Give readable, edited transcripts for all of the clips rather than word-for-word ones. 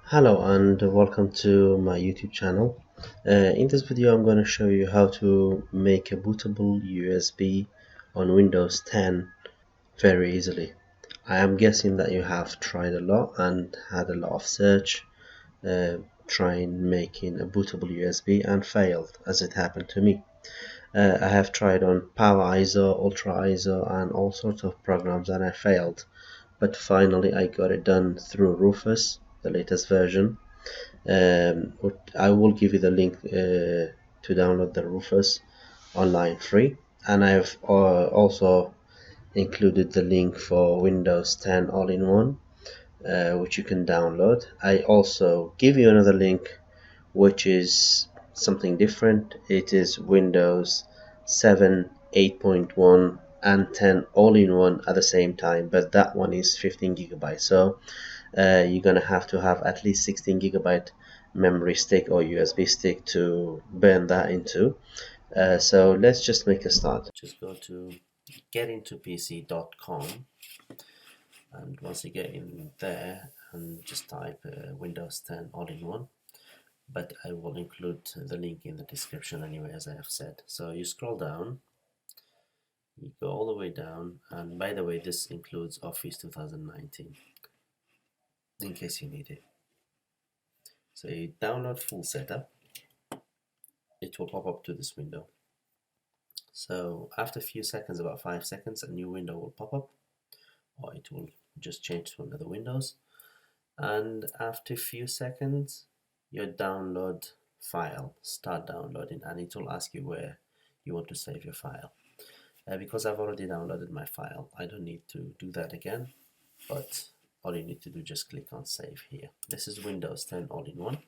Hello and welcome to my YouTube channel. In this video I'm going to show you how to make a bootable USB on Windows 10 very easily. I am guessing that you have tried a lot and had a lot of search trying making a bootable USB and failed, as it happened to me. I have tried on Power ISO, Ultra ISO and all sorts of programs and I failed, but finally I got it done through Rufus, the latest version. I will give you the link to download the Rufus online free, and I've also included the link for Windows 10 all-in-one, which you can download. I also give you another link which is something different. It is Windows 7, 8.1 and 10 all-in-one at the same time, but that one is 15 gigabytes. So you're gonna have to have at least 16 gigabyte memory stick or USB stick to burn that into. So let's just make a start. Just go to getintopc.com, and once you get in there and just type Windows 10 all-in-one, but I will include the link in the description anyway, as I have said. So you scroll down, you go all the way down, and by the way, this includes Office 2019 in case you need it. So you download full setup, it will pop up to this window. So after a few seconds, about 5 seconds, a new window will pop up, or it will just change to another Windows. And after a few seconds, your download file start downloading, and it will ask you where you want to save your file. Because I've already downloaded my file, I don't need to do that again, but all you need to do, just click on save here. This is Windows 10 all-in-one.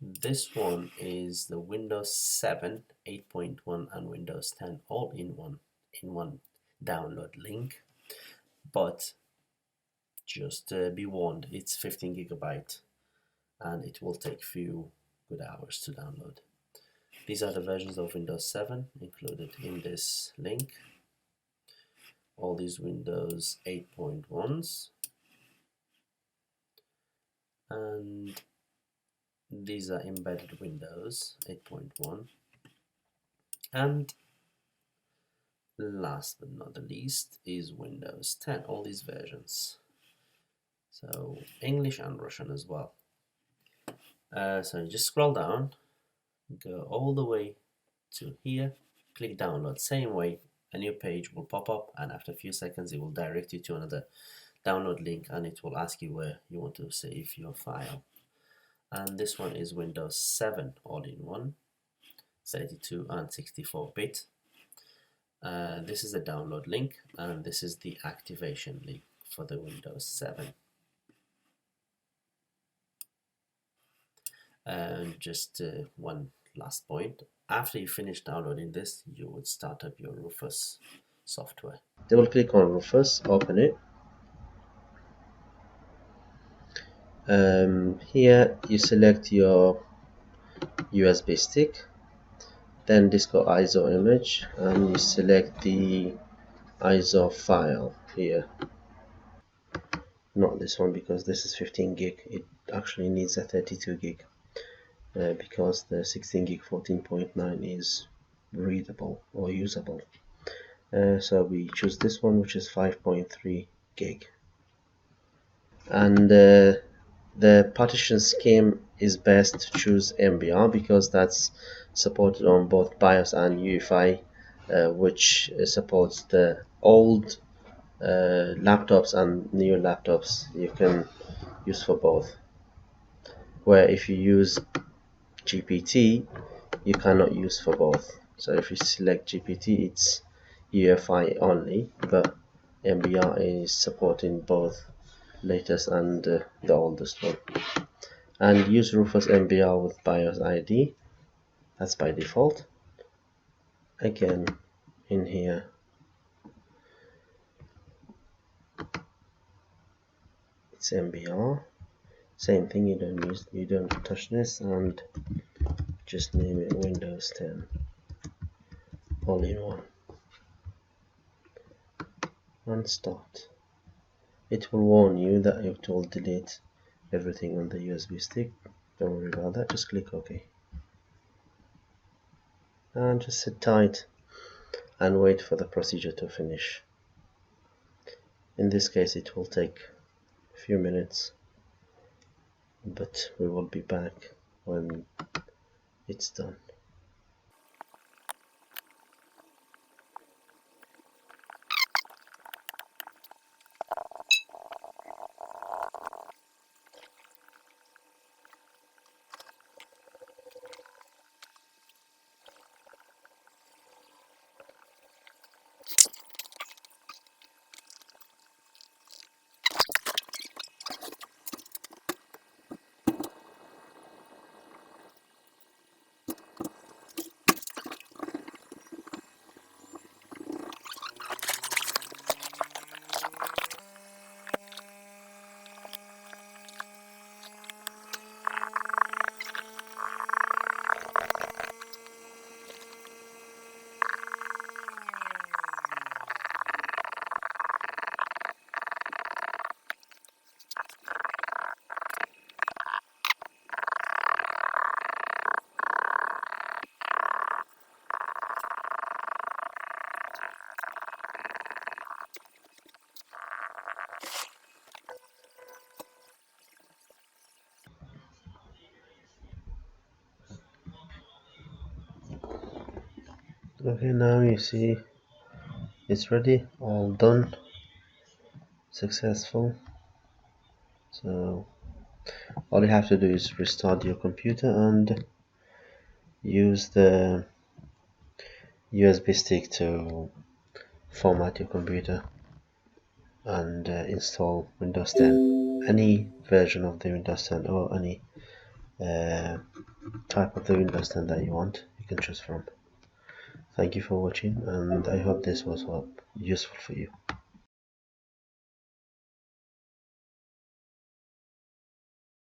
This one is the Windows 7, 8.1 and Windows 10 all-in-one in one download link, but just be warned, it's 15 gigabyte and it will take few good hours to download. These are the versions of Windows 7 included in this link. All these Windows 8.1s, and these are embedded Windows 8.1, and last but not the least is Windows 10, all these versions. So English and Russian as well. So just scroll down, go all the way to here, click download. Same way, a new page will pop up, and after a few seconds it will direct you to another download link, and it will ask you where you want to save your file. And this one is Windows 7 all-in-one, 32 and 64-bit. This is the download link, and this is the activation link for the Windows 7. And just one last point, after you finish downloading this, you would start up your Rufus software. Double click on Rufus, open it. Here you select your USB stick, then Disco ISO image, and you select the ISO file here. Not this one, because this is 15 gig. It actually needs a 32 gig because the 16 gig 14.9 is readable or usable. So we choose this one, which is 5.3 gig. And the partition scheme is best to choose MBR because that's supported on both BIOS and UEFI, which supports the old laptops and new laptops. You can use for both, where if you use GPT you cannot use for both. So if you select GPT, it's UEFI only, but MBR is supporting both latest and the oldest one. And use Rufus MBR with BIOS ID, that's by default. Again, in here it's MBR, Same thing, you don't touch this, and just name it Windows 10 all-in-one and start. It will warn you that it will delete everything on the USB stick. Don't worry about that, just click OK and just sit tight and wait for the procedure to finish. In this case it will take a few minutes, but we will be back when it's done. Okay, now you see it's ready, all done, successful. So all you have to do is restart your computer and use the USB stick to format your computer and install Windows 10, any version of the Windows 10 or any type of the Windows 10 that you want, you can choose from. Thank you for watching, and I hope this was useful for you.